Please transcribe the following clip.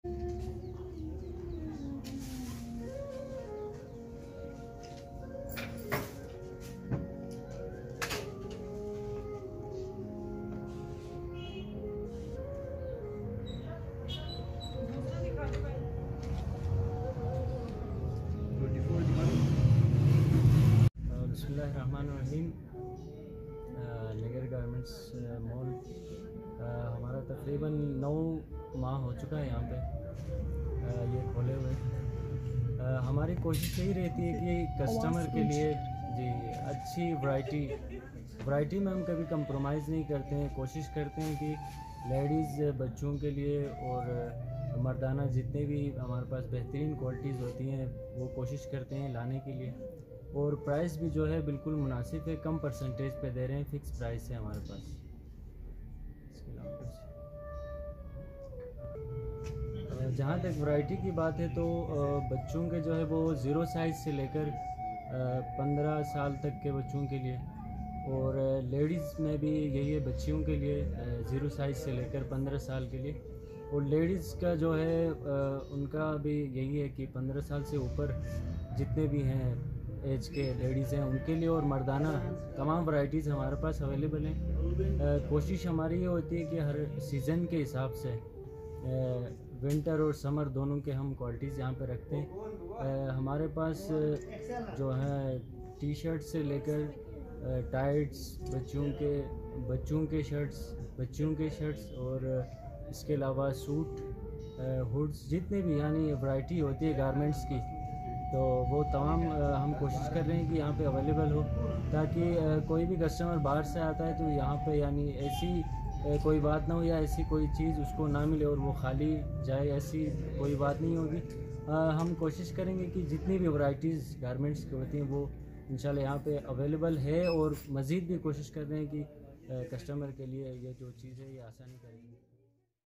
बिस्मिल्लाहिर्रहमानिर्रहीम। लेगर garments mall हमारा तकरीबन 9 माह हो चुका है यहाँ पे ये खोले हुए। हमारी कोशिश यही रहती है कि कस्टमर के लिए जी अच्छी वैरायटी में हम कभी कंप्रोमाइज़ नहीं करते हैं। कोशिश करते हैं कि लेडीज़ बच्चों के लिए और मर्दाना जितने भी हमारे पास बेहतरीन क्वालिटीज़ होती हैं वो कोशिश करते हैं लाने के लिए। और प्राइस भी जो है बिल्कुल मुनासिब है, कम परसेंटेज पे दे रहे हैं, फ़िक्स प्राइस है हमारे पास। जहाँ तक वैरायटी की बात है तो बच्चों के जो है वो 0 साइज़ से लेकर 15 साल तक के बच्चों के लिए, और लेडीज़ में भी यही है बच्चियों के लिए 0 साइज़ से लेकर 15 साल के लिए। और लेडीज़ का जो है उनका भी यही है कि 15 साल से ऊपर जितने भी हैं एज के लेडीज़ हैं उनके लिए, और मर्दाना तमाम वैरायटीज़ हमारे पास अवेलेबल हैं। कोशिश हमारी ये होती है कि हर सीज़न के हिसाब से विंटर और समर दोनों के हम क्वालिटीज़ यहाँ पे रखते हैं। हमारे पास जो है टी शर्ट से लेकर टाइट्स, बच्चों के शर्ट्स और इसके अलावा सूट, हुड्स, जितने भी यानी वैरायटी होती है गारमेंट्स की, तो वो तमाम हम कोशिश कर रहे हैं कि यहाँ पे अवेलेबल हो, ताकि कोई भी कस्टमर बाहर से आता है तो यहाँ पे यानी ऐसी कोई बात ना हो या ऐसी कोई चीज़ उसको ना मिले और वो खाली जाए, ऐसी कोई बात नहीं होगी। हम कोशिश करेंगे कि जितनी भी वैरायटीज़ गारमेंट्स की होती हैं वो इंशाल्लाह यहाँ पे अवेलेबल है, और मज़ीद भी कोशिश कर रहे हैं कि कस्टमर के लिए ये जो चीज़ है ये आसानी करेंगे।